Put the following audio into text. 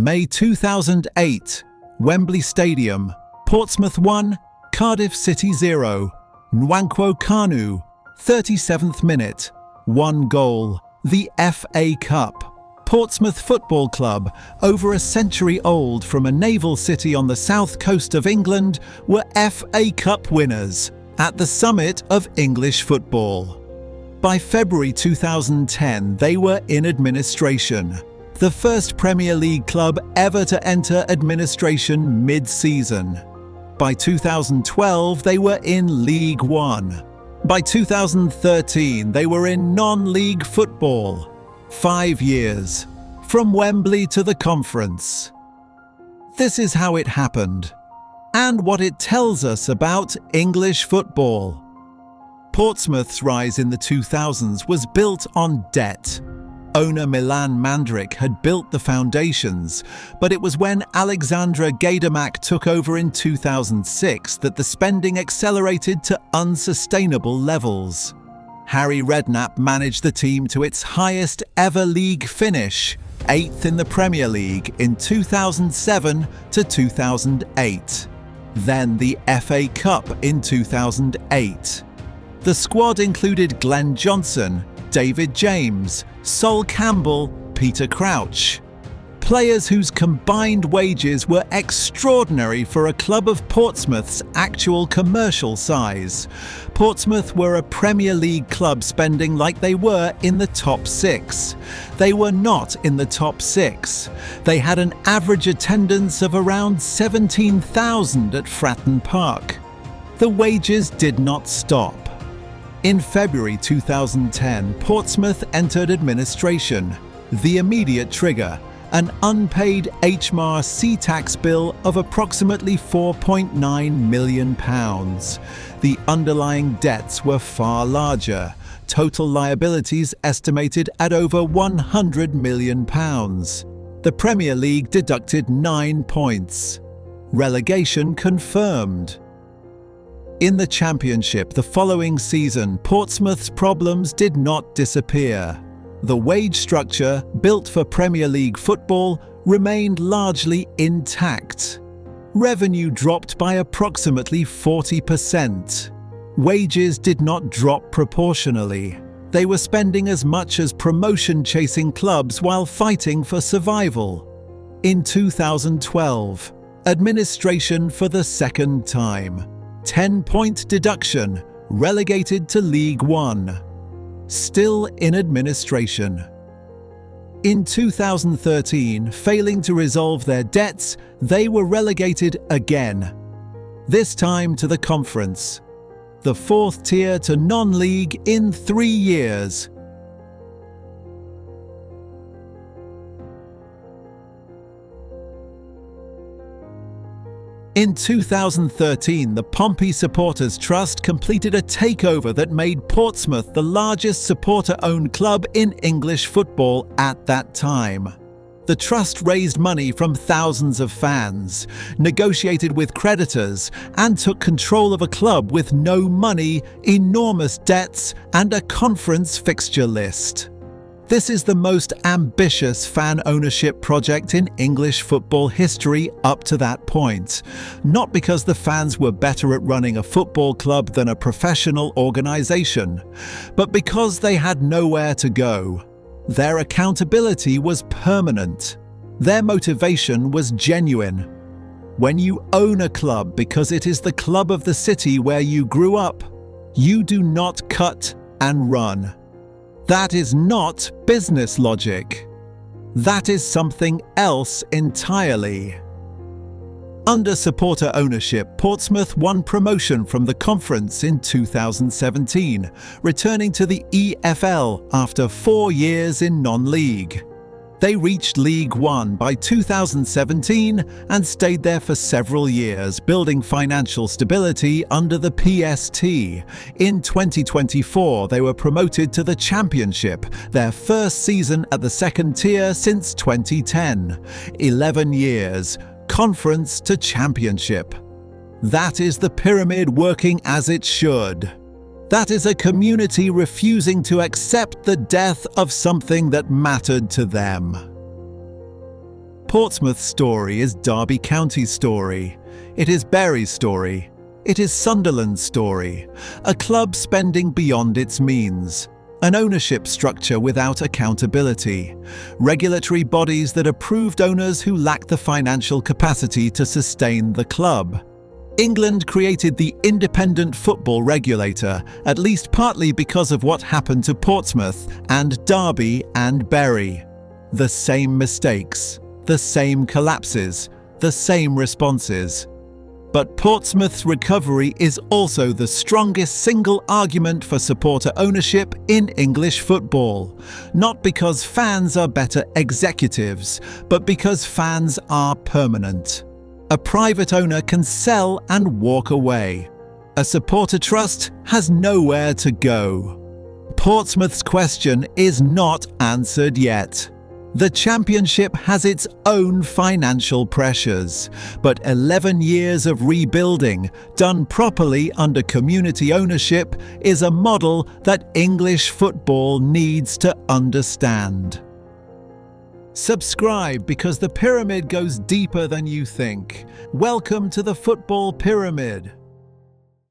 May 2008, Wembley Stadium, Portsmouth 1, Cardiff City 0, Kanu, 37th minute, 1 goal. The FA Cup. Portsmouth Football Club, over a century old from a naval city on the south coast of England, were FA Cup winners at the summit of English football. By February 2010, they were in administration, the first Premier League club ever to enter administration mid-season. By 2012, they were in League One. By 2013, they were in non-league football. 5 years, from Wembley to the conference. This is how it happened, and what it tells us about English football. Portsmouth's rise in the 2000s was built on debt. Owner Milan Mandaric had built the foundations, but it was when Alexandra Gaydamak took over in 2006 that the spending accelerated to unsustainable levels. Harry Redknapp managed the team to its highest ever league finish, 8th in the Premier League in 2007 to 2008. Then the FA Cup in 2008. The squad included Glenn Johnson, David James, Sol Campbell, Peter Crouch. Players whose combined wages were extraordinary for a club of Portsmouth's actual commercial size. Portsmouth were a Premier League club spending like they were in the top 6. They were not in the top 6. They had an average attendance of around 17,000 at Fratton Park. The wages did not stop. In February 2010, Portsmouth entered administration. The immediate trigger, an unpaid HMRC tax bill of approximately £4.9 million. The underlying debts were far larger, total liabilities estimated at over £100 million. The Premier League deducted 9 points. Relegation confirmed. In the Championship the following season, Portsmouth's problems did not disappear. The wage structure, built for Premier League football, remained largely intact. Revenue dropped by approximately 40%. Wages did not drop proportionally. They were spending as much as promotion-chasing clubs while fighting for survival. In 2012, administration for the second time. 10-point deduction, relegated to League One. Still in administration. In 2013, failing to resolve their debts, they were relegated again. This time to the conference. The 4th tier to non-league in 3 years. In 2013, the Pompey Supporters Trust completed a takeover that made Portsmouth the largest supporter-owned club in English football at that time. The trust raised money from thousands of fans, negotiated with creditors, and took control of a club with no money, enormous debts, and a conference fixture list. This is the most ambitious fan ownership project in English football history up to that point. Not because the fans were better at running a football club than a professional organisation, but because they had nowhere to go. Their accountability was permanent. Their motivation was genuine. When you own a club because it is the club of the city where you grew up, you do not cut and run. That is not business logic. That is something else entirely. Under supporter ownership, Portsmouth won promotion from the conference in 2017, returning to the EFL after 4 years in non-league. They reached League One by 2017 and stayed there for several years, building financial stability under the PST. In 2024, they were promoted to the Championship, their first season at the second tier since 2010. 11 years, Conference to Championship. That is the pyramid working as it should. That is a community refusing to accept the death of something that mattered to them. Portsmouth's story is Derby County's story. It is Bury's story. It is Sunderland's story. A club spending beyond its means. An ownership structure without accountability. Regulatory bodies that approved owners who lack the financial capacity to sustain the club. England created the independent football regulator, at least partly because of what happened to Portsmouth and Derby and Bury. The same mistakes, the same collapses, the same responses. But Portsmouth's recovery is also the strongest single argument for supporter ownership in English football. Not because fans are better executives, but because fans are permanent. A private owner can sell and walk away. A supporter trust has nowhere to go. Portsmouth's question is not answered yet. The Championship has its own financial pressures, but 11 years of rebuilding, done properly under community ownership, is a model that English football needs to understand. Subscribe because the pyramid goes deeper than you think. Welcome to the Football Pyramid.